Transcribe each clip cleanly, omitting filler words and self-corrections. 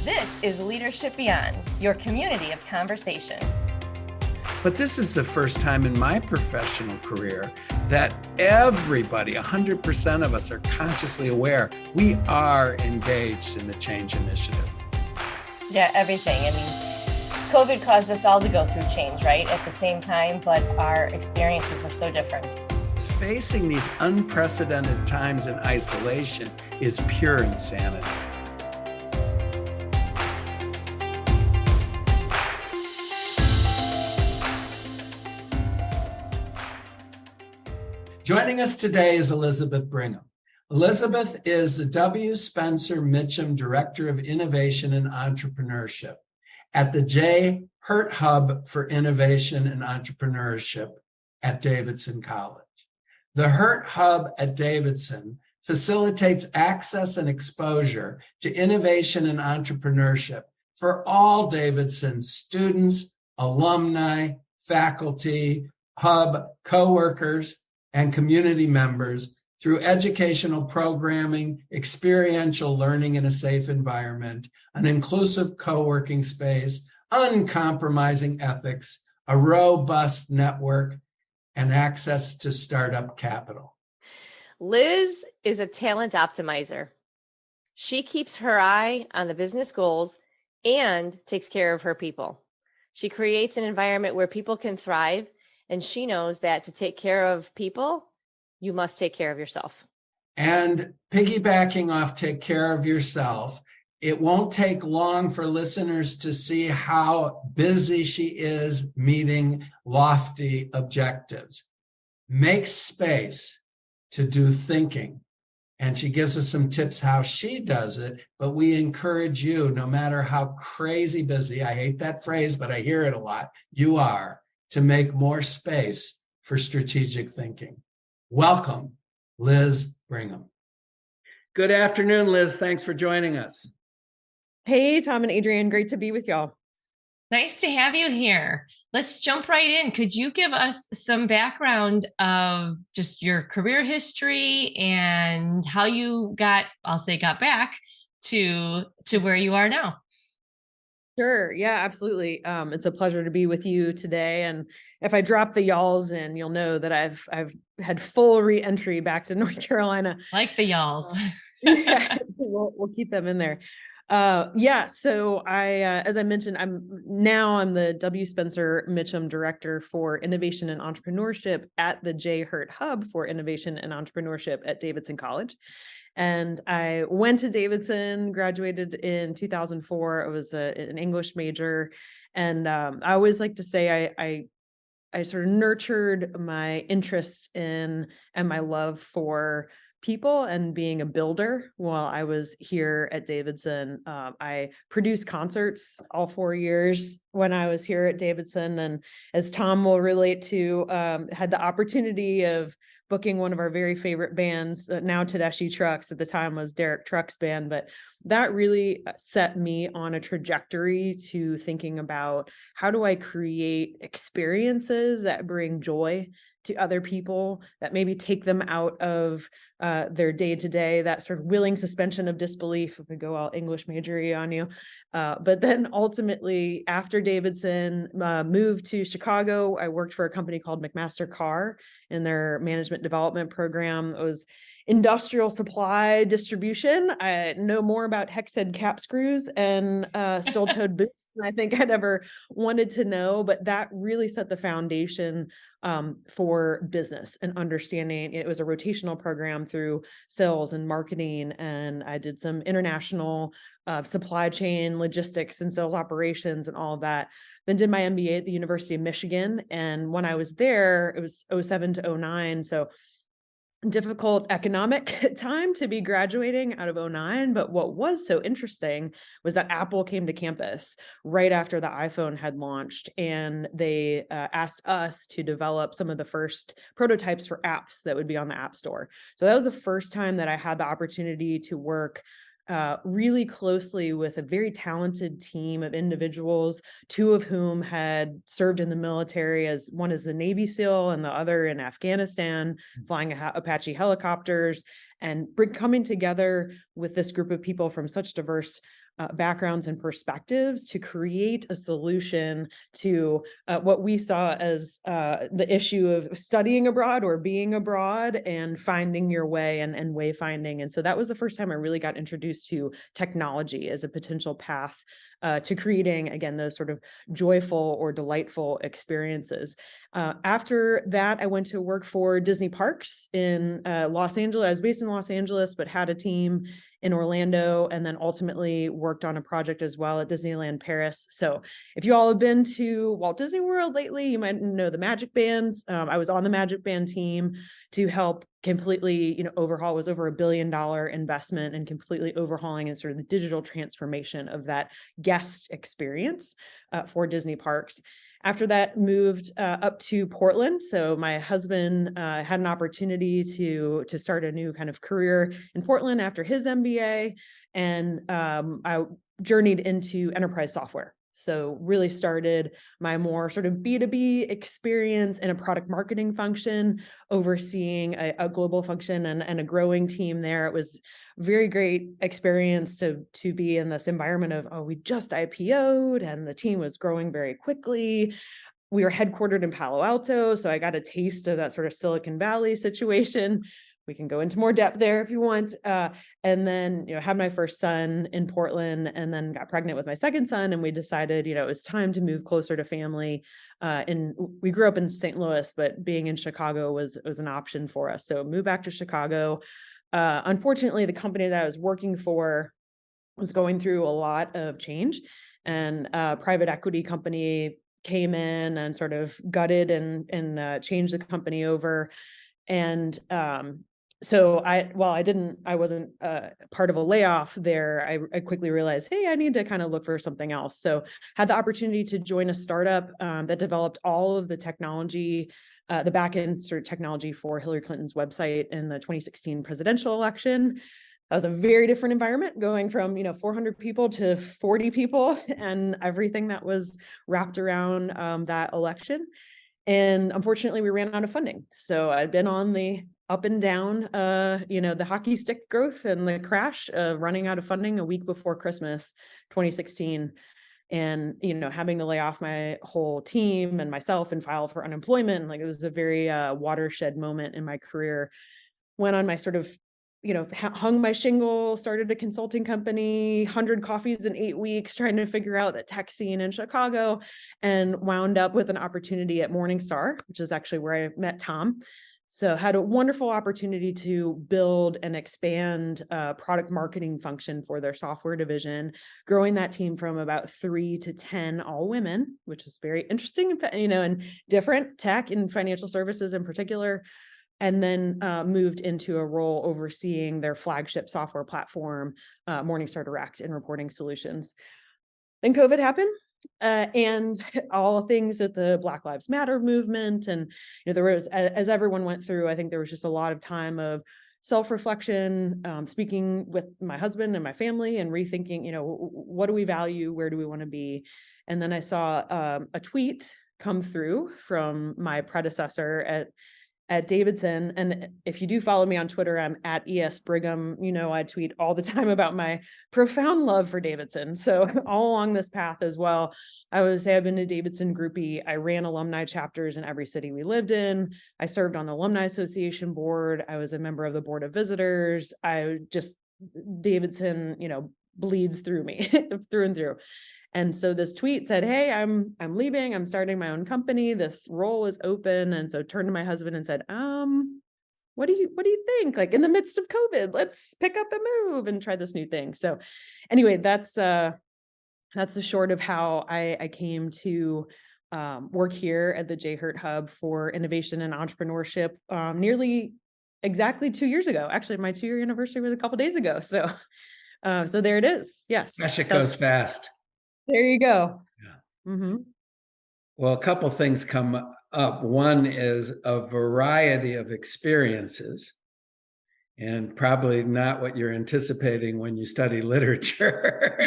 This is Leadership Beyond, your community of conversation. But this is the first time in my professional career that everybody, 100% of us, are consciously aware we are engaged in the change initiative. Yeah, everything. I mean, COVID caused us all to go through change, right? At the same time, but our experiences were so different. Facing these unprecedented times in isolation is pure insanity. Joining us today is Elizabeth Brigham. Elizabeth is the W. Spencer Mitchem Director of Innovation and Entrepreneurship at the J. Hurt Hub for Innovation and Entrepreneurship at Davidson College. The Hurt Hub at Davidson facilitates access and exposure to innovation and entrepreneurship for all Davidson students, alumni, faculty, hub, coworkers, and community members through educational programming, experiential learning in a safe environment, an inclusive co-working space, uncompromising ethics, a robust network, and access to startup capital. Liz is a talent optimizer. She keeps her eye on the business goals and takes care of her people. She creates an environment where people can thrive, and she knows that to take care of people, you must take care of yourself. And piggybacking off take care of yourself, it won't take long for listeners to see how busy she is meeting lofty objectives. Makes space to do thinking. And she gives us some tips how she does it, but we encourage you, no matter how crazy busy, I hate that phrase, but I hear it a lot, you are, to make more space for strategic thinking. Welcome, Liz Brigham. Good afternoon, Liz. Thanks for joining us. Hey, Tom and Adrienne, great to be with y'all. Nice to have you here. Let's jump right in. Could you give us some background of just your career history and how you got back to where you are now? Sure. Yeah, absolutely. It's a pleasure to be with you today. And if I drop the y'alls in, you'll know that I've had full re-entry back to North Carolina. Like the y'alls. Yeah, we'll keep them in there. So as I mentioned, I'm the W. Spencer Mitchem Director for Innovation and Entrepreneurship at the J. Hurt Hub for Innovation and Entrepreneurship at Davidson College. And I went to Davidson, graduated in 2004. I was an English major. And I always like to say I sort of nurtured my interest in and my love for people and being a builder while I was here at Davidson. I produced concerts all 4 years when I was here at Davidson. And as Tom will relate to, had the opportunity of booking one of our very favorite bands, now Tedeschi Trucks, at the time was Derek Trucks' band, but that really set me on a trajectory to thinking about how do I create experiences that bring joy to other people, that maybe take them out of their day-to-day, that sort of willing suspension of disbelief, if we go all English majory on you. But then ultimately, after Davidson moved to Chicago, I worked for a company called McMaster Carr in their management development program. It was industrial supply distribution. I know more about hex head cap screws and steel-toed boots than I think I'd ever wanted to know, but that really set the foundation for business and understanding. It was a rotational program through sales and marketing, and I did some international supply chain logistics and sales operations and all of that. Then did my MBA at the University of Michigan, and when I was there, it was 2007 to 2009, so difficult economic time to be graduating out of 2009. But what was so interesting was that Apple came to campus right after the iPhone had launched, and they asked us to develop some of the first prototypes for apps that would be on the App Store. So that was the first time that I had the opportunity to work really closely with a very talented team of individuals, two of whom had served in the military, as one is a Navy SEAL and the other in Afghanistan, flying Apache helicopters, and coming together with this group of people from such diverse backgrounds and perspectives to create a solution to what we saw as the issue of studying abroad or being abroad and finding your way and wayfinding. And so that was the first time I really got introduced to technology as a potential path to creating, again, those sort of joyful or delightful experiences. After that, I went to work for Disney Parks in Los Angeles. I was based in Los Angeles, but had a team in Orlando, and then ultimately worked on a project as well at Disneyland Paris. So if you all have been to Walt Disney World lately, you might know the Magic Bands. I was on the Magic Band team to help completely, overhaul. It was over $1 billion investment and completely overhauling and sort of the digital transformation of that guest experience for Disney Parks. After that, moved up to Portland. So my husband had an opportunity to start a new kind of career in Portland after his MBA, and I journeyed into enterprise software. So really started my more sort of B2B experience in a product marketing function, overseeing a global function and a growing team there. It was very great experience to be in this environment of, we just IPO'd and the team was growing very quickly. We were headquartered in Palo Alto, so I got a taste of that sort of Silicon Valley situation. We can go into more depth there if you want. And then, had my first son in Portland, and then got pregnant with my second son. And we decided, it was time to move closer to family. And we grew up in St. Louis, but being in Chicago was an option for us. So moved back to Chicago. Unfortunately, the company that I was working for was going through a lot of change, and a private equity company came in and sort of gutted and changed the company over. And so I wasn't part of a layoff there, I quickly realized, hey, I need to kind of look for something else. So had the opportunity to join a startup that developed all of the technology, the back-end sort of technology for Hillary Clinton's website in the 2016 presidential election. That was a very different environment, going from 400 people to 40 people and everything that was wrapped around that election. And unfortunately, we ran out of funding. So I'd been on the up and down, the hockey stick growth and the crash of running out of funding a week before Christmas 2016. And, having to lay off my whole team and myself and file for unemployment. Like, it was a very watershed moment in my career. Went on my sort of, hung my shingle, started a consulting company, 100 coffees in 8 weeks, trying to figure out the tech scene in Chicago, and wound up with an opportunity at Morningstar, which is actually where I met Tom. So had a wonderful opportunity to build and expand product marketing function for their software division, growing that team from about 3 to 10 all women, which was very interesting, and different tech and financial services in particular. And then moved into a role overseeing their flagship software platform, Morningstar Direct and reporting solutions. Then COVID happened. And all things at the Black Lives Matter movement. And, there was, as everyone went through, I think there was just a lot of time of self-reflection, speaking with my husband and my family and rethinking, what do we value? Where do we want to be? And then I saw a tweet come through from my predecessor at Davidson. And if you do follow me on Twitter, I'm at ES Brigham. I tweet all the time about my profound love for Davidson. So all along this path as well, I would say I've been a Davidson groupie. I ran alumni chapters in every city we lived in. I served on the Alumni Association board. I was a member of the Board of Visitors. Davidson, bleeds through me through and through. And so this tweet said, hey, I'm leaving. I'm starting my own company. This role is open. And so turned to my husband and said, what do you think? Like, in the midst of COVID, let's pick up and move and try this new thing. So anyway, that's the short of how I came to work here at the J. Hurt Hub for Innovation and Entrepreneurship nearly exactly 2 years ago. Actually, my 2-year anniversary was a couple of days ago. So there it is. Yes. Gosh, it goes fast. There you go. Yeah. Mm-hmm. Well, a couple things come up. One is a variety of experiences, and probably not what you're anticipating when you study literature.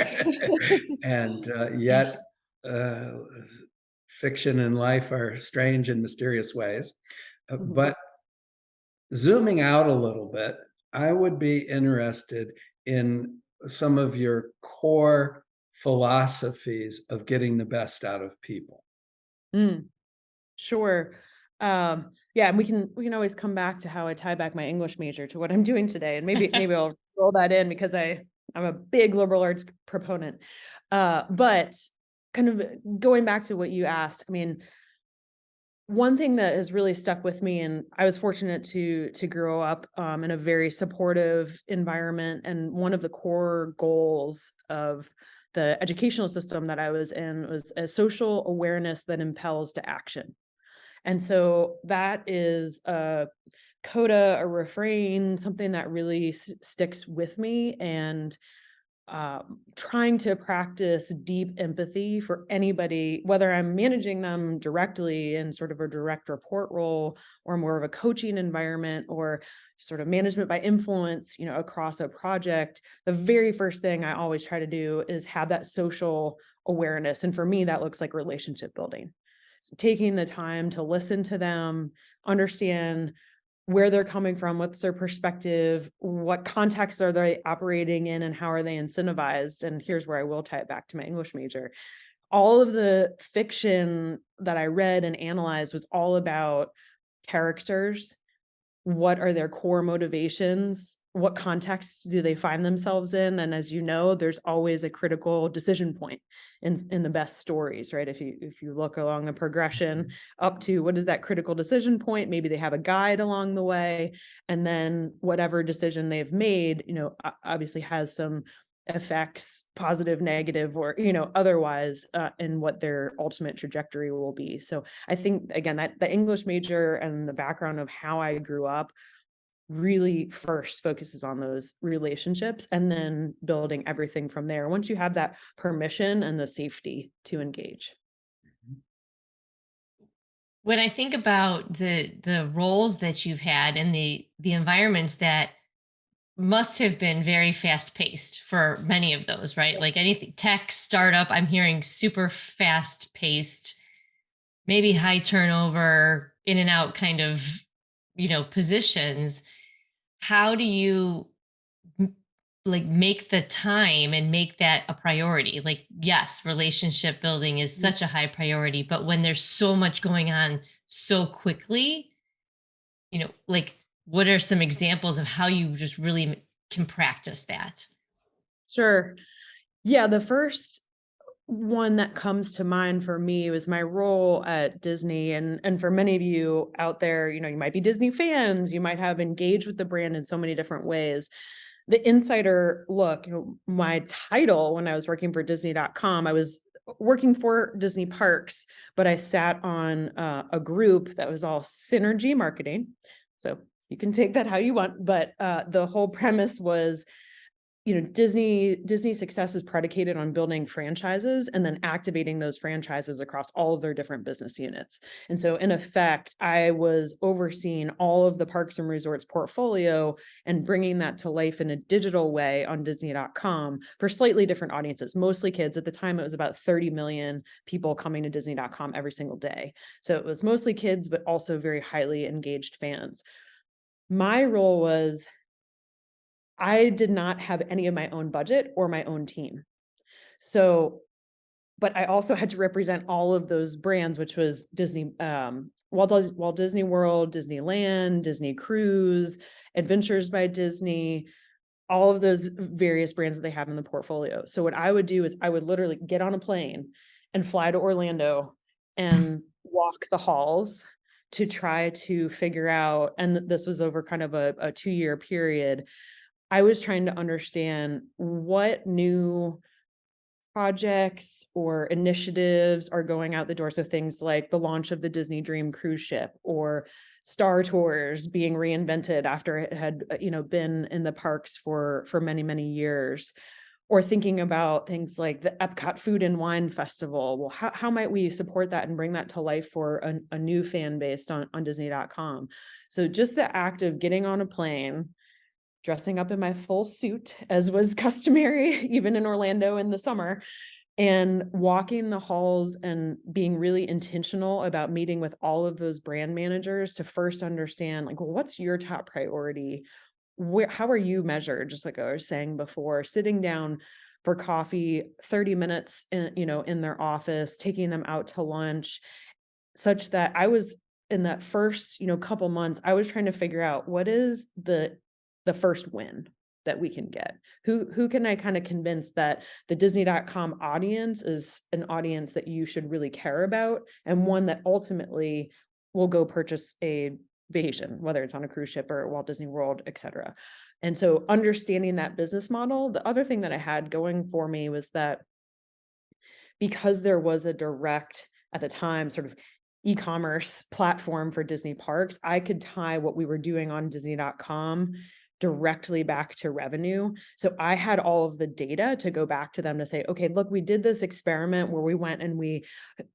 And yet, fiction and life are strange and mysterious ways. Mm-hmm. But zooming out a little bit, I would be interested in some of your core philosophies of getting the best out of people? Sure. Yeah, and we can always come back to how I tie back my English major to what I'm doing today, and maybe I'll roll that in because I'm a big liberal arts proponent. But kind of going back to what you asked, I mean, one thing that has really stuck with me, and I was fortunate to grow up in a very supportive environment, and one of the core goals of the educational system that I was in was a social awareness that impels to action. And so that is a coda, a refrain, something that really sticks with me, and trying to practice deep empathy for anybody, whether I'm managing them directly in sort of a direct report role or more of a coaching environment or sort of management by influence, across a project. The very first thing I always try to do is have that social awareness. And for me, that looks like relationship building. So taking the time to listen to them, understand where they're coming from, what's their perspective, what contexts are they operating in, and how are they incentivized? And here's where I will tie it back to my English major. All of the fiction that I read and analyzed was all about characters. What are their core motivations? What contexts do they find themselves in? And as you know, there's always a critical decision point in the best stories, right? If you look along the progression up to what is that critical decision point, maybe they have a guide along the way, and then whatever decision they've made, obviously has some effects, positive, negative, or otherwise, in what their ultimate trajectory will be. So I think, again, that the English major and the background of how I grew up really first focuses on those relationships, and then building everything from there once you have that permission and the safety to engage. When I think about the roles that you've had and the environments that must have been very fast paced for many of those, right? Like anything tech startup, I'm hearing super fast paced, maybe high turnover, in and out kind of, positions. How do you like make the time and make that a priority? Like, yes, relationship building is such a high priority, but when there's so much going on so quickly, like, what are some examples of how you just really can practice that? Sure. Yeah, the first one that comes to mind for me was my role at Disney. And for many of you out there, you might be Disney fans, you might have engaged with the brand in so many different ways. The insider look, my title when I was working for Disney.com, I was working for Disney Parks, but I sat on a group that was all synergy marketing. So you can take that how you want, but the whole premise was, Disney success is predicated on building franchises and then activating those franchises across all of their different business units. And so in effect, I was overseeing all of the parks and resorts portfolio and bringing that to life in a digital way on Disney.com for slightly different audiences, mostly kids. At the time, it was about 30 million people coming to Disney.com every single day. So it was mostly kids, but also very highly engaged fans. My role was, I did not have any of my own budget or my own team. So, but I also had to represent all of those brands, which was Disney, Walt Disney World, Disneyland, Disney Cruise, Adventures by Disney, all of those various brands that they have in the portfolio. So what I would do is I would literally get on a plane and fly to Orlando and walk the halls to try to figure out, and this was over kind of a 2-year period, I was trying to understand what new projects or initiatives are going out the door. So things like the launch of the Disney Dream cruise ship, or Star Tours being reinvented after it had, been in the parks for many, many years, or thinking about things like the Epcot Food and Wine Festival. Well, how might we support that and bring that to life for a new fan base on Disney.com? So just the act of getting on a plane, dressing up in my full suit, as was customary, even in Orlando in the summer, and walking the halls and being really intentional about meeting with all of those brand managers to first understand, like, well, what's your top priority? how are you measured? Just like I was saying before, sitting down for coffee, 30 minutes in their office, taking them out to lunch, such that I was in that first, couple months, I was trying to figure out what is the first win that we can get. Who can I kind of convince that the Disney.com audience is an audience that you should really care about, and one that ultimately will go purchase a vacation, whether it's on a cruise ship or Walt Disney World, et cetera. And so understanding that business model, the other thing that I had going for me was that because there was a direct, at the time, sort of e-commerce platform for Disney parks, I could tie what we were doing on Disney.com directly back to revenue. So I had all of the data to go back to them to say, okay, look, we did this experiment where we went and we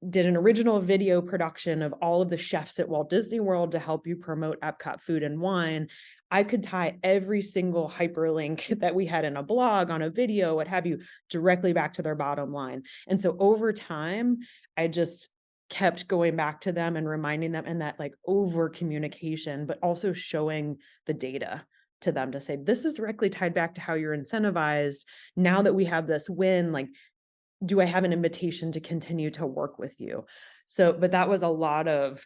did an original video production of all of the chefs at Walt Disney World to help you promote Epcot food and wine. I could tie every single hyperlink that we had in a blog, on a video, what have you, directly back to their bottom line. And so over time, I just kept going back to them and reminding them, and that like over communication, but also showing the data to them to say, this is directly tied back to how you're incentivized. Now that we have this win, like, do I have an invitation to continue to work with you? So, but that was a lot of,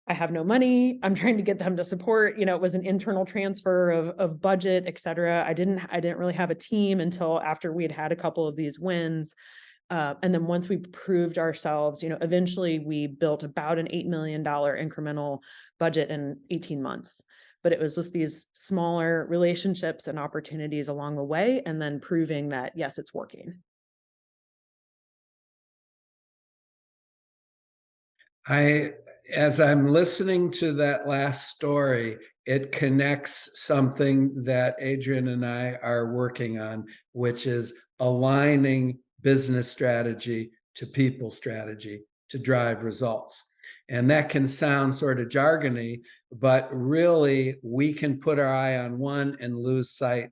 I have no money. I'm trying to get them to support, it was an internal transfer of budget, et cetera. I didn't really have a team until after we had a couple of these wins. And then once we proved ourselves, eventually we built about an $8 million incremental budget in 18 months. But it was just these smaller relationships and opportunities along the way, and then proving that, yes, it's working. As I'm listening to that last story, it connects something that Adrian and I are working on, which is aligning business strategy to people strategy to drive results. And that can sound sort of jargony, but really we can put our eye on one and lose sight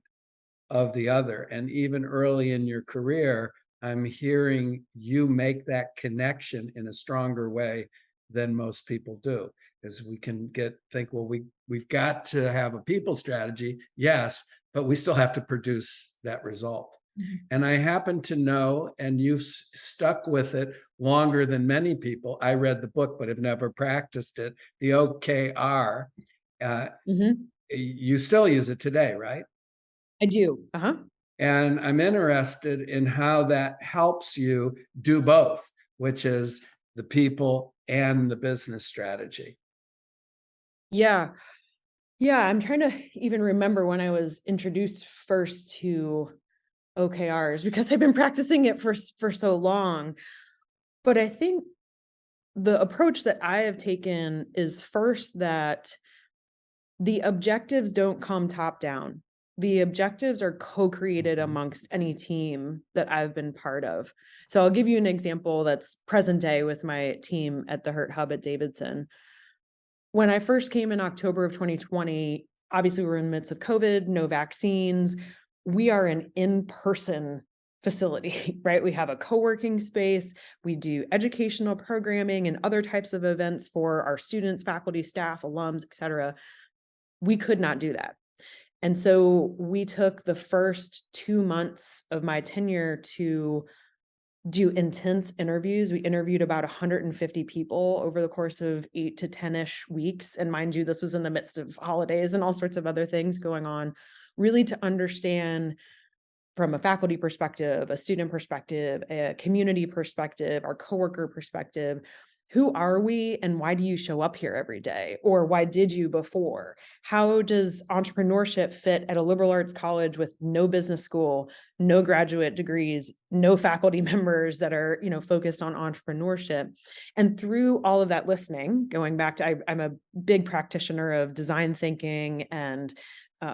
of the other. And even early in your career, I'm hearing you make that connection in a stronger way than most people do. Because we can think, well, we've got to have a people strategy, yes, but we still have to produce that result. And I happen to know, and you've stuck with it longer than many people. I read the book, but have never practiced it. The OKR. You still use it today, right? I do. And I'm interested in how that helps you do both, which is the people and the business strategy. Yeah. I'm trying to even remember when I was introduced first to OKRs, because I've been practicing it for so long. But I think the approach that I have taken is first that the objectives don't come top down. The objectives are co-created amongst any team that I've been part of. So I'll give you an example that's present day with my team at the Hurt Hub at Davidson. When I first came in October of 2020, obviously we were in the midst of COVID, no vaccines. We are an in-person facility, right? We have a co-working space. We do educational programming and other types of events for our students, faculty, staff, alums, et cetera. We could not do that. And so we took the first 2 months of my tenure to do intense interviews. We interviewed about 150 people over the course of 8 to 10-ish weeks. And mind you, this was in the midst of holidays and all sorts of other things going on, really to understand from a faculty perspective, a student perspective, a community perspective, our coworker perspective, who are we and why do you show up here every day? Or why did you before? How does entrepreneurship fit at a liberal arts college with no business school, no graduate degrees, no faculty members that are, focused on entrepreneurship? And through all of that listening, going back to, I'm a big practitioner of design thinking and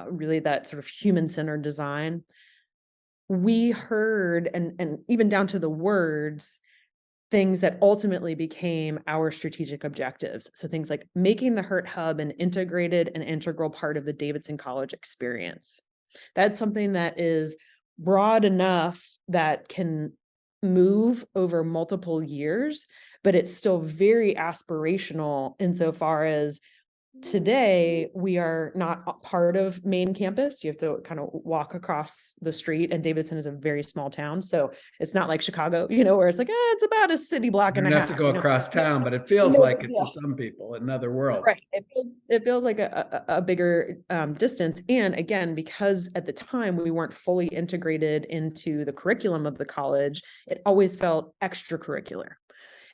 really that sort of human-centered design. We heard, and even down to the words, things that ultimately became our strategic objectives. So things like making the Hurt Hub an integrated and integral part of the Davidson College experience. That's something that is broad enough that can move over multiple years, but it's still very aspirational insofar as Today, we are not part of main campus. You have to kind of walk across the street, and Davidson is a very small town. So it's not like Chicago, where it's like, it's about a city block You and don't a have half. to go across town, but it feels No like big it to deal. some people, another world. Right. It feels like a bigger distance. And again, because at the time we weren't fully integrated into the curriculum of the college, it always felt extracurricular.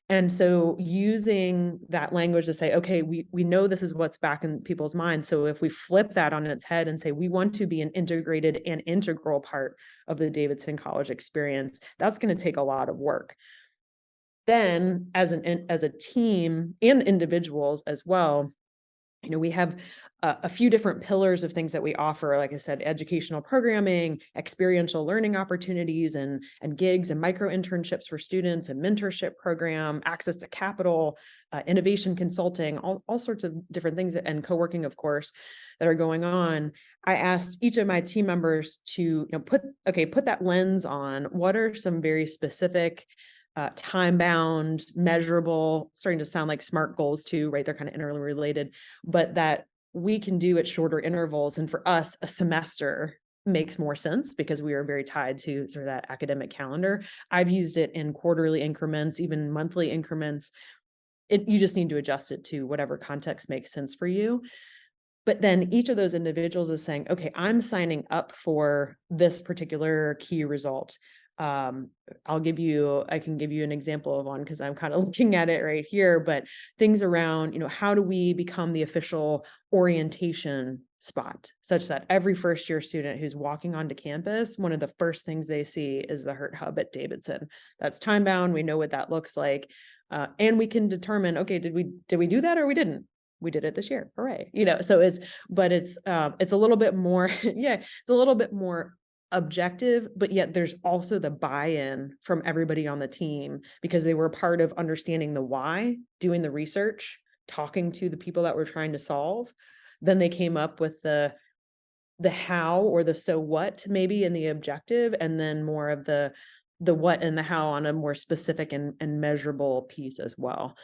And so using that language to say, okay, we know this is what's back in people's minds. So if we flip that on its head and say, we want to be an integrated and integral part of the Davidson College experience, that's going to take a lot of work. Then as a team and individuals as well, we have a few different pillars of things that we offer. Like I said, educational programming, experiential learning opportunities, and gigs and micro internships for students, and mentorship program, access to capital, innovation consulting, all sorts of different things, and co-working, of course, that are going on. I asked each of my team members to put that lens on. What are some very specific, time-bound, measurable, starting to sound like SMART goals too, right? They're kind of interrelated, but that we can do at shorter intervals. And for us, a semester makes more sense because we are very tied to sort of that academic calendar. I've used it in quarterly increments, even monthly increments. You just need to adjust it to whatever context makes sense for you. But then each of those individuals is saying, okay, I'm signing up for this particular key result. I can give you an example of one because I'm kind of looking at it right here, but things around, how do we become the official orientation spot such that every first year student who's walking onto campus, one of the first things they see is the HURT Hub at Davidson. That's time bound. We know what that looks like. And we can determine, okay, did we do that or we didn't? We did it this year. Hooray. So it's a little bit more, it's a little bit more objective, but yet there's also the buy-in from everybody on the team because they were part of understanding the why, doing the research, talking to the people that we're trying to solve. Then they came up with the how, or the so what, maybe in the objective, and then more of the what and the how on a more specific and measurable piece as well.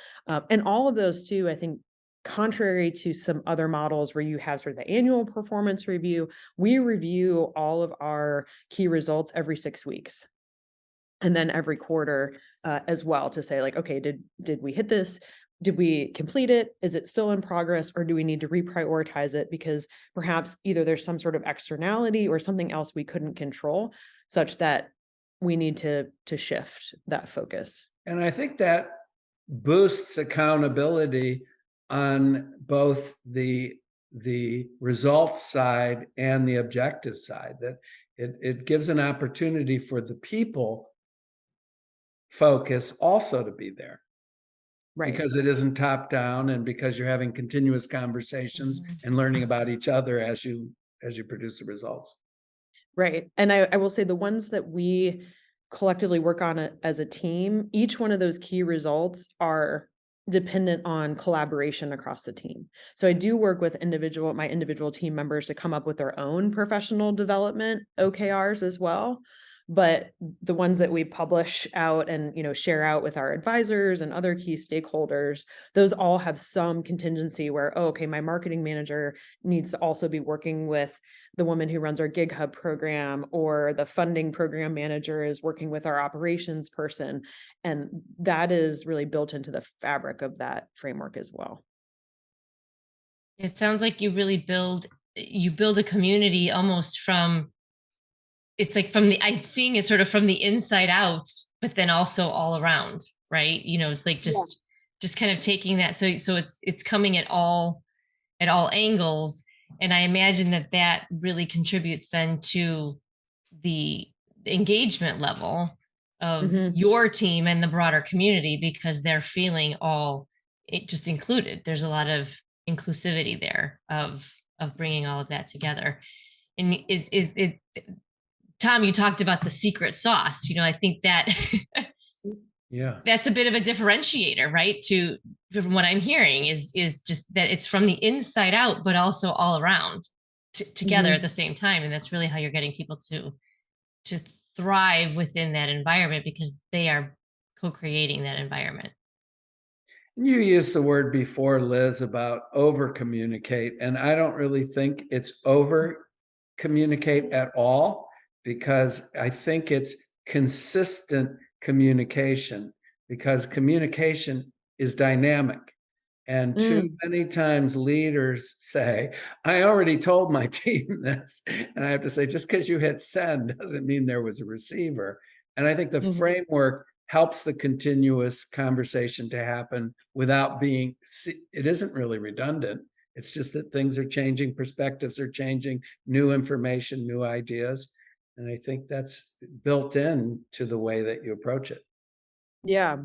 And all of those too, I think, contrary to some other models where you have sort of the annual performance review, we review all of our key results every 6 weeks. And then every quarter as well, to say like, okay, did we hit this? Did we complete it? Is it still in progress, or do we need to reprioritize it because perhaps either there's some sort of externality or something else we couldn't control, such that we need to shift that focus. And I think that boosts accountability on both the results side and the objective side, that it gives an opportunity for the people focus also to be there. Right. Because it isn't top down, and because you're having continuous conversations and learning about each other as you produce the results. Right. And I will say the ones that we collectively work on as a team, each one of those key results are dependent on collaboration across the team. So I do work with my individual team members to come up with their own professional development OKRs as well. But the ones that we publish out and share out with our advisors and other key stakeholders, those all have some contingency where, my marketing manager needs to also be working with the woman who runs our Gig Hub program, or the funding program manager is working with our operations person. And that is really built into the fabric of that framework as well. It sounds like you really build a community almost from, it's like I'm seeing it sort of from the inside out, but then also all around, right? Like just kind of taking that. So it's coming at all angles. And I imagine that really contributes then to the engagement level of your team and the broader community, because they're feeling just included. There's a lot of inclusivity there of bringing all of that together. And is it, Tom, you talked about the secret sauce. I think that that's a bit of a differentiator, right? From what I'm hearing is just that it's from the inside out, but also all around together at the same time. And that's really how you're getting people to thrive within that environment, because they are co-creating that environment. You used the word before, Liz, about over communicate, and I don't really think it's over communicate at all, because I think it's consistent communication, because communication is dynamic. And too many times leaders say, I already told my team this. And I have to say, just because you hit send doesn't mean there was a receiver. And I think the framework helps the continuous conversation to happen without being, it isn't really redundant. It's just that things are changing, perspectives are changing, new information, new ideas. And I think that's built in to the way that you approach it. Yeah.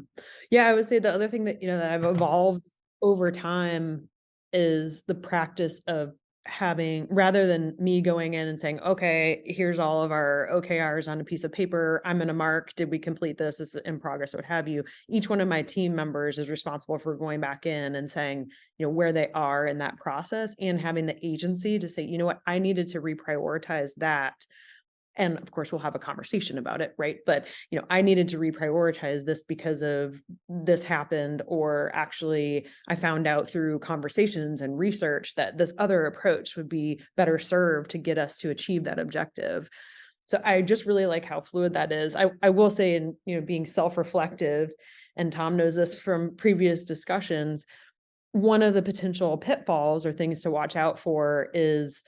Yeah, I would say the other thing that, that I've evolved over time is the practice of having, rather than me going in and saying, okay, here's all of our OKRs on a piece of paper, I'm going to mark, did we complete this? Is it in progress? What have you? Each one of my team members is responsible for going back in and saying, where they are in that process, and having the agency to say, you know what, I needed to reprioritize that. And of course, we'll have a conversation about it, right? But, I needed to reprioritize this because of this happened, or actually I found out through conversations and research that this other approach would be better served to get us to achieve that objective. So I just really like how fluid that is. I will say, in, being self-reflective, and Tom knows this from previous discussions, one of the potential pitfalls or things to watch out for is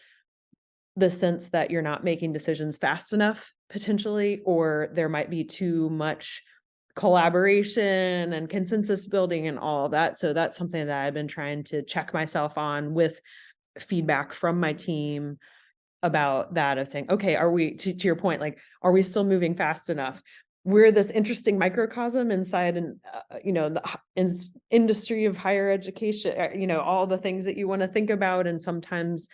the sense that you're not making decisions fast enough, potentially, or there might be too much collaboration and consensus building and all of that. So that's something that I've been trying to check myself on with feedback from my team about that, of saying, okay, are we, to your point, like, are we still moving fast enough? We're this interesting microcosm inside, and the industry of higher education, all the things that you want to think about. And sometimes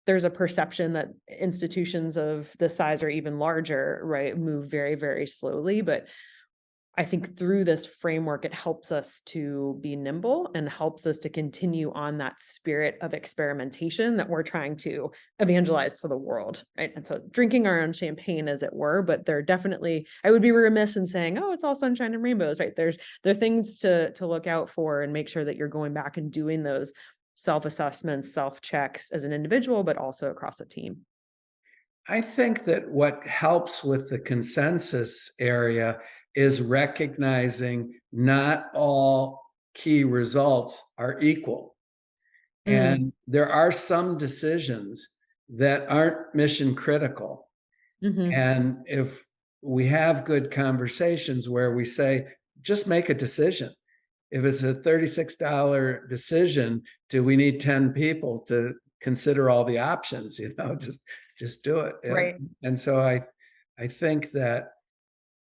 there's a perception that institutions of this size or even larger, right, move very, very slowly. But I think through this framework, it helps us to be nimble and helps us to continue on that spirit of experimentation that we're trying to evangelize to the world, right? And so drinking our own champagne, as it were, but there definitely, I would be remiss in saying, oh, it's all sunshine and rainbows, right? There are things to look out for, and make sure that you're going back and doing those self-assessments, self-checks as an individual, but also across a team. I think that what helps with the consensus area is recognizing not all key results are equal. And there are some decisions that aren't mission critical. And if we have good conversations where we say, just make a decision. If it's a $36 decision, do we need 10 people to consider all the options? Just do it. Right. And so I think that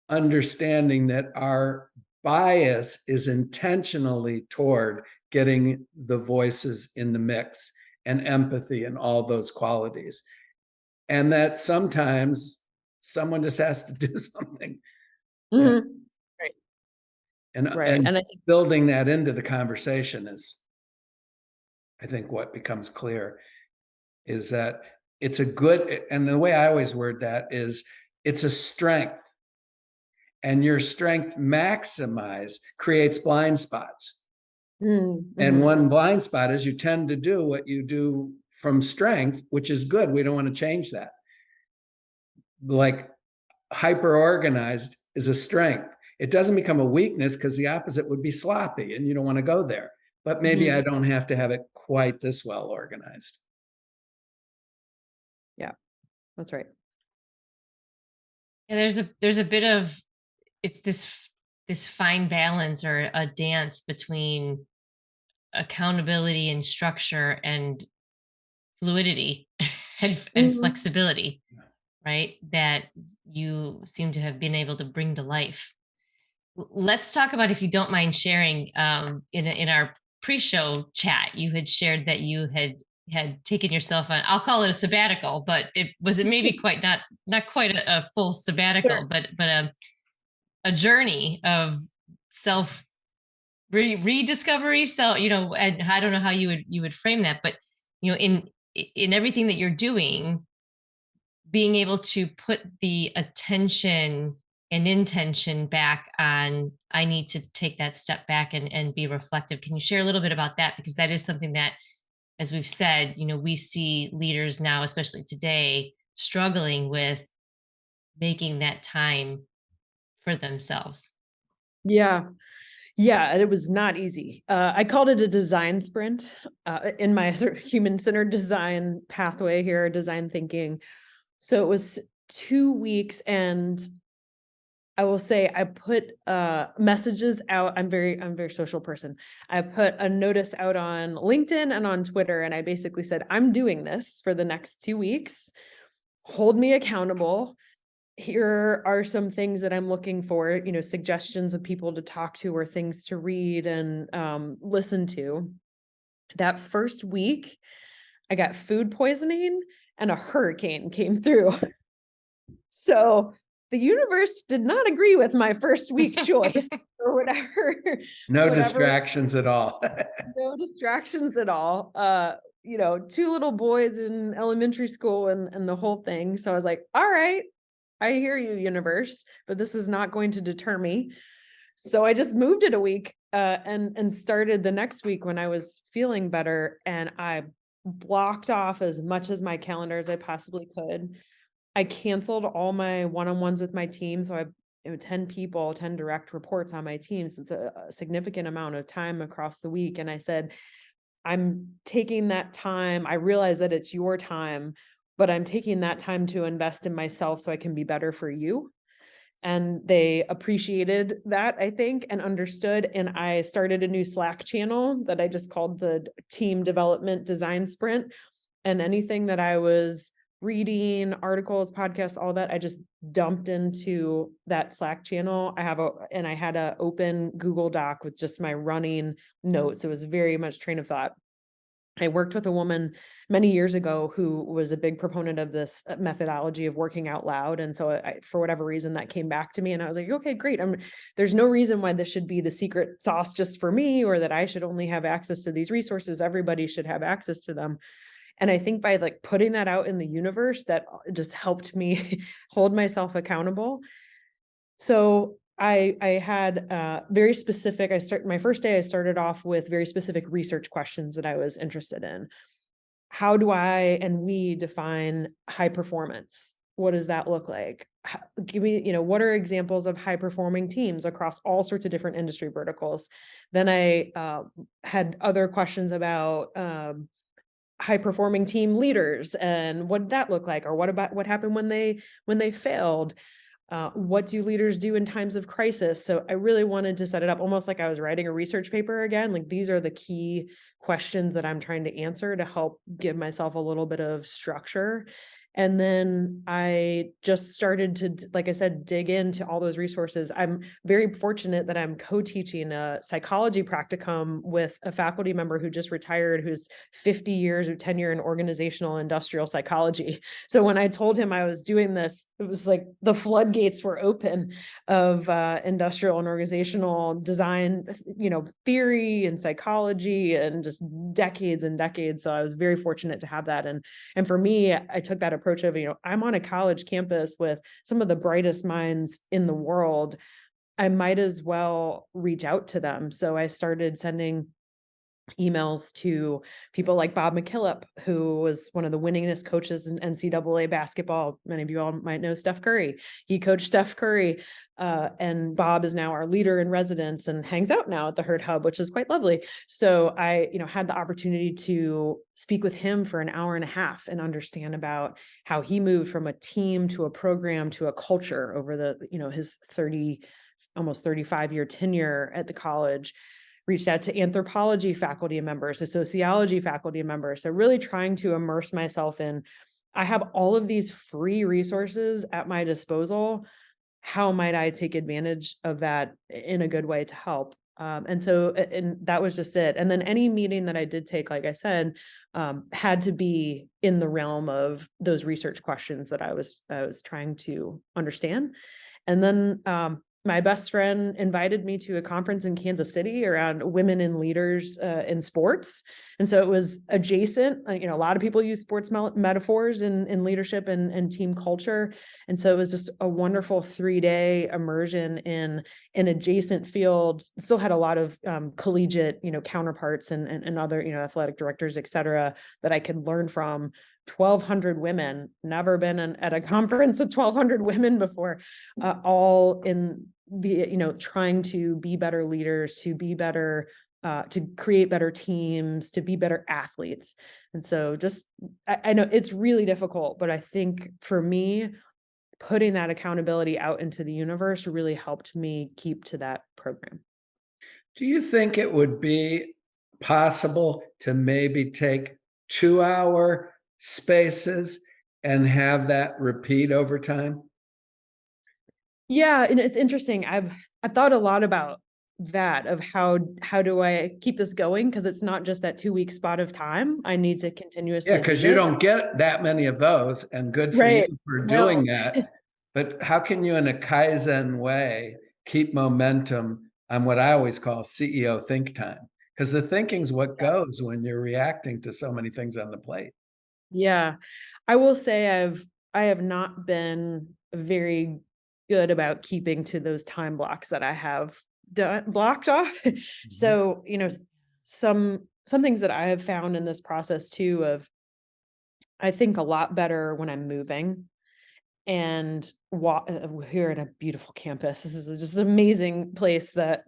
understanding that our bias is intentionally toward getting the voices in the mix, and empathy and all those qualities. And that sometimes someone just has to do something. Right. And And I think building that into the conversation is, I think, what becomes clear is that it's a good, and the way I always word that is, it's a strength, and your strength creates blind spots. And one blind spot is you tend to do what you do from strength, which is good. We don't want to change that. Like, hyper organized is a strength. It doesn't become a weakness, because the opposite would be sloppy, and you don't want to go there. But maybe I don't have to have it quite this well organized. Yeah, that's right. And there's a bit of, it's this fine balance, or a dance between accountability and structure and fluidity and flexibility, right? That you seem to have been able to bring to life. Let's talk about, if you don't mind sharing, in our pre-show chat, you had shared that you had taken yourself on, I'll call it a sabbatical, but it maybe quite not quite a full sabbatical, but a journey of self rediscovery. So, and I don't know how you would frame that, but in everything that you're doing, being able to put the attention and intention back on, I need to take that step back and be reflective. Can you share a little bit about that? Because that is something that, as we've said, we see leaders now, especially today, struggling with making that time for themselves. Yeah. Yeah, it was not easy. I called it a design sprint in my sort of human-centered design pathway here, design thinking. So it was 2 weeks, and I will say I put messages out. I'm a very social person. I put a notice out on LinkedIn and on Twitter, and I basically said, I'm doing this for the next 2 weeks. Hold me accountable. Here are some things that I'm looking for, suggestions of people to talk to or things to read and listen to. That first week, I got food poisoning and a hurricane came through. So the universe did not agree with my first week choice or whatever. No distractions at all. No distractions at all. 2 little boys in elementary school and the whole thing. So I was like, all right, I hear you, universe, but this is not going to deter me. So I just moved it a week and started the next week when I was feeling better. And I blocked off as much as my calendar as I possibly could. I canceled all my one-on-ones with my team. So I have 10 people, 10 direct reports on my team. So it's a significant amount of time across the week. And I said, I'm taking that time. I realize that it's your time, but I'm taking that time to invest in myself so I can be better for you. And they appreciated that, I think, and understood. And I started a new Slack channel that I just called the Team Development Design Sprint. And anything that I was reading, articles, podcasts, all that, I just dumped into that Slack channel. I had an open Google Doc with just my running notes. It was very much train of thought. I worked with a woman many years ago who was a big proponent of this methodology of working out loud. And so for whatever reason, that came back to me and I was like, okay, great. There's no reason why this should be the secret sauce just for me, or that I should only have access to these resources. Everybody should have access to them. And I think by putting that out in the universe, that just helped me hold myself accountable. So I had very specific, my first day, I started off with very specific research questions that I was interested in. How do I and we define high performance? What does that look like? Give me, what are examples of high performing teams across all sorts of different industry verticals? Then I had other questions about high performing team leaders and what did that look like? Or what happened when they failed? What do leaders do in times of crisis? So I really wanted to set it up almost like I was writing a research paper again. These are the key questions that I'm trying to answer to help give myself a little bit of structure. And then I just started to, like I said, dig into all those resources. I'm very fortunate that I'm co-teaching a psychology practicum with a faculty member who just retired, who's 50 years of tenure in organizational industrial psychology. So when I told him I was doing this, it was like the floodgates were open of industrial and organizational design, theory and psychology, and just decades and decades. So I was very fortunate to have that. And for me, I took that approach of, I'm on a college campus with some of the brightest minds in the world. I might as well reach out to them. So I started sending emails to people like Bob McKillop, who was one of the winningest coaches in NCAA basketball. Many of you all might know Steph Curry. He coached Steph Curry, and Bob is now our leader in residence and hangs out now at the Herd Hub, which is quite lovely. So I, had the opportunity to speak with him for an hour and a half and understand about how he moved from a team to a program to a culture over the, his almost 35-year tenure at the college. Reached out to anthropology faculty members, to sociology faculty members. So really trying to immerse myself in, I have all of these free resources at my disposal. How might I take advantage of that in a good way to help? And that was just it. And then any meeting that I did take, like I said, had to be in the realm of those research questions that I was trying to understand. And then my best friend invited me to a conference in Kansas City around women and leaders in sports. And so it was adjacent. A lot of people use sports metaphors in leadership and team culture. And so it was just a wonderful 3-day immersion in an adjacent field. Still had a lot of collegiate, counterparts and other, athletic directors, et cetera, that I could learn from. 1,200 women, never been at a conference with 1,200 women before, all in the, trying to be better leaders, to be better, to create better teams, to be better athletes. And so I know it's really difficult, but I think for me, putting that accountability out into the universe really helped me keep to that program. Do you think it would be possible to maybe take 2-hour spaces and have that repeat over time? Yeah, and it's interesting. I've thought a lot about that, of how do I keep this going, because it's not just that 2-week spot of time. I need to continuously. Yeah, because you don't get that many of those, and good for right. you for doing that. But how can you, in a Kaizen way, keep momentum on what I always call CEO think time? Because the thinking's what goes when you're reacting to so many things on the plate. Yeah, I will say I have not been very good about keeping to those time blocks that I have blocked off. So, some things that I have found in this process too, of I think a lot better when I'm moving and here in a beautiful campus. This is just an amazing place that,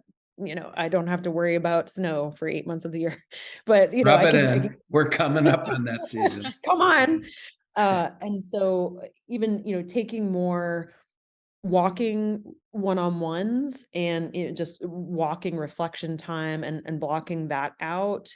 I don't have to worry about snow for 8 months of the year, but Rub it in. We're coming up on that season. Come on. And so even, taking more walking one-on-ones and just walking reflection time and blocking that out,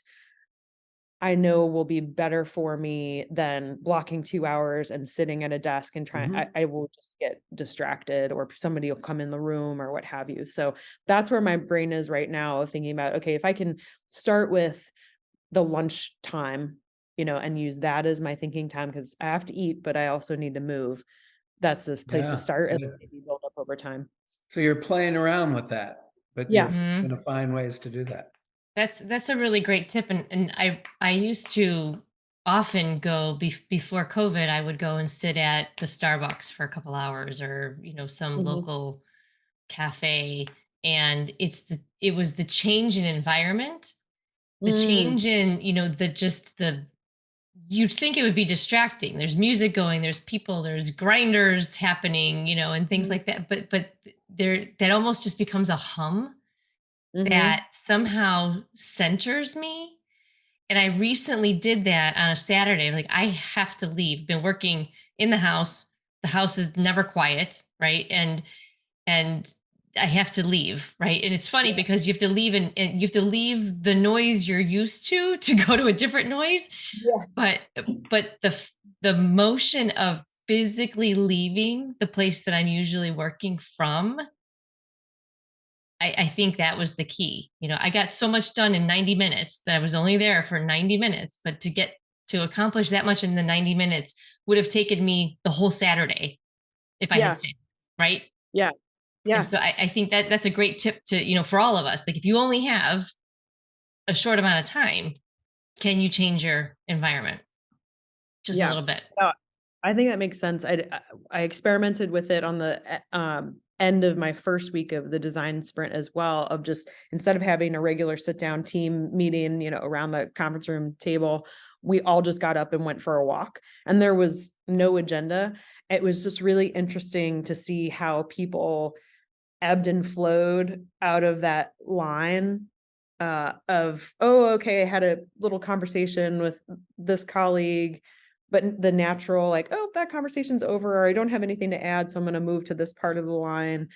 I know will be better for me than blocking 2 hours and sitting at a desk and trying. I will just get distracted, or somebody will come in the room or what have you. So that's where my brain is right now, thinking about, okay, if I can start with the lunch time, and use that as my thinking time, because I have to eat, but I also need to move. That's this place to start, and maybe build up over time. So you're playing around with that, but you're going to find ways to do that. That's a really great tip. And I used to often go before COVID, I would go and sit at the Starbucks for a couple hours, or, some local cafe. And it was the change in environment, the change in, you'd think it would be distracting. There's music going, there's people, there's grinders happening, and things like that. But that almost just becomes a hum that somehow centers me. And I recently did that on a Saturday. I'm like, I have to leave. Been working in the house. The house is never quiet, right? And I have to leave, right? And it's funny because you have to leave and you have to leave the noise you're used to go to a different noise. Yeah. But the motion of physically leaving the place that I'm usually working from, I think that was the key. I got so much done in 90 minutes that I was only there for 90 minutes, but to accomplish that much in the 90 minutes would have taken me the whole Saturday if I had stayed, right? Yeah. Yeah. And so I think that's a great tip to, for all of us. Like, if you only have a short amount of time, can you change your environment just a little bit? No, I think that makes sense. I experimented with it on the end of my first week of the design sprint as well, of just, instead of having a regular sit down team meeting, around the conference room table, we all just got up and went for a walk, and there was no agenda. It was just really interesting to see how people ebbed and flowed out of that line of, oh, okay, I had a little conversation with this colleague, but the natural, like, oh, that conversation's over, or I don't have anything to add, so I'm going to move to this part of the line.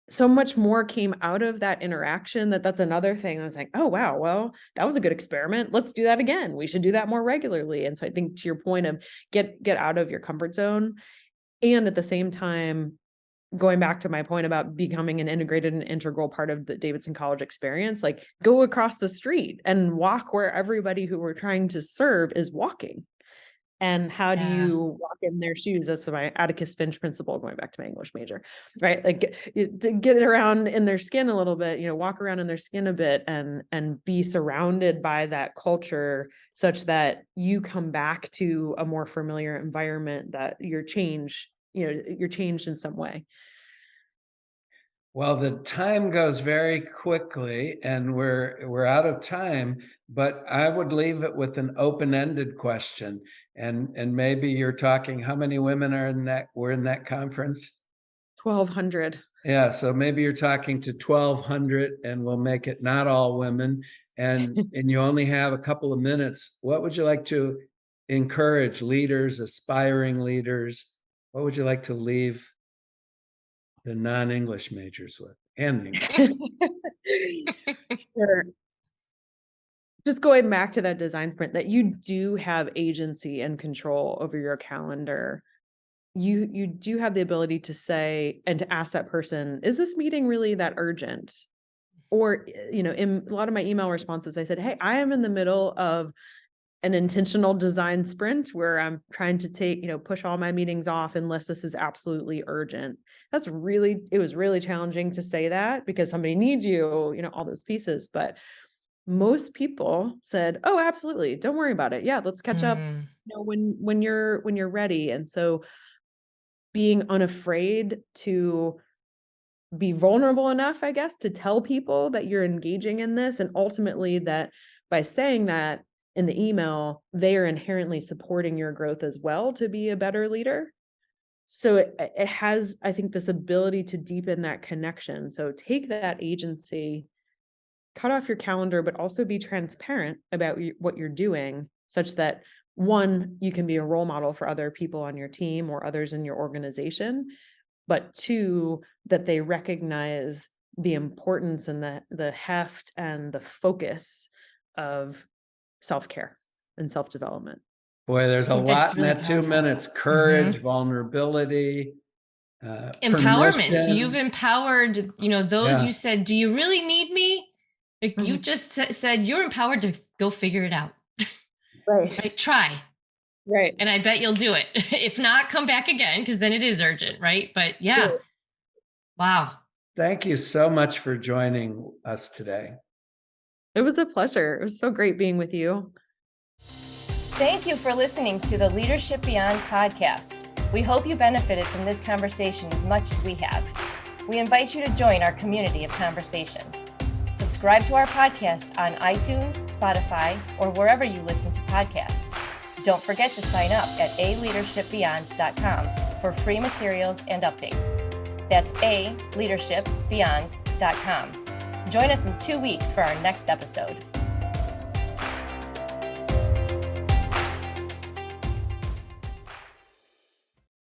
So much more came out of that interaction. That's another thing. I was like, oh, wow, well, that was a good experiment. Let's do that again. We should do that more regularly. And so I think, to your point of get out of your comfort zone, and at the same time, going back to my point about becoming an integrated and integral part of the Davidson College experience, like, go across the street and walk where everybody who we're trying to serve is walking. And how do you walk in their shoes? That's my Atticus Finch principle, going back to my English major, right? Like to get it around in their skin a little bit, walk around in their skin a bit and be surrounded by that culture such that you come back to a more familiar environment, that you're changed in some way. Well, the time goes very quickly and we're out of time, but I would leave it with an open-ended question. And maybe you're talking, how many women were in that conference? 1,200. Yeah, so maybe you're talking to 1,200 and we'll make it not all women. And you only have a couple of minutes. What would you like to encourage leaders, aspiring leaders? What would you like to leave the non-English majors with, and the English? Sure. Just going back to that design sprint, that you do have agency and control over your calendar. You do have the ability to say and to ask that person, is this meeting really that urgent? Or, in a lot of my email responses, I said, hey, I am in the middle of an intentional design sprint where I'm trying to push all my meetings off unless this is absolutely urgent. It was really challenging to say that because somebody needs you, all those pieces. But most people said, oh, absolutely. Don't worry about it. Yeah, let's catch up, when you're ready. And so being unafraid to be vulnerable enough, I guess, to tell people that you're engaging in this, and ultimately that by saying that in the email, they are inherently supporting your growth as well to be a better leader. So it has, I think, this ability to deepen that connection. So take that agency, cut off your calendar, but also be transparent about what you're doing, such that, one, you can be a role model for other people on your team or others in your organization, but two, that they recognize the importance and the heft and the focus of self-care and self-development. Boy, there's a lot in that 2 minutes. Courage, vulnerability, empowerment. permission. You've empowered, those you said, do you really need me? Like you just said you're empowered to go figure it out. Right. Try. Right. And I bet you'll do it. If not, come back again, because then it is urgent, right? But yeah. Sure. Wow. Thank you so much for joining us today. It was a pleasure. It was so great being with you. Thank you for listening to the Leadership Beyond podcast. We hope you benefited from this conversation as much as we have. We invite you to join our community of conversation. Subscribe to our podcast on iTunes, Spotify, or wherever you listen to podcasts. Don't forget to sign up at aleadershipbeyond.com for free materials and updates. That's aleadershipbeyond.com. Join us in 2 weeks for our next episode.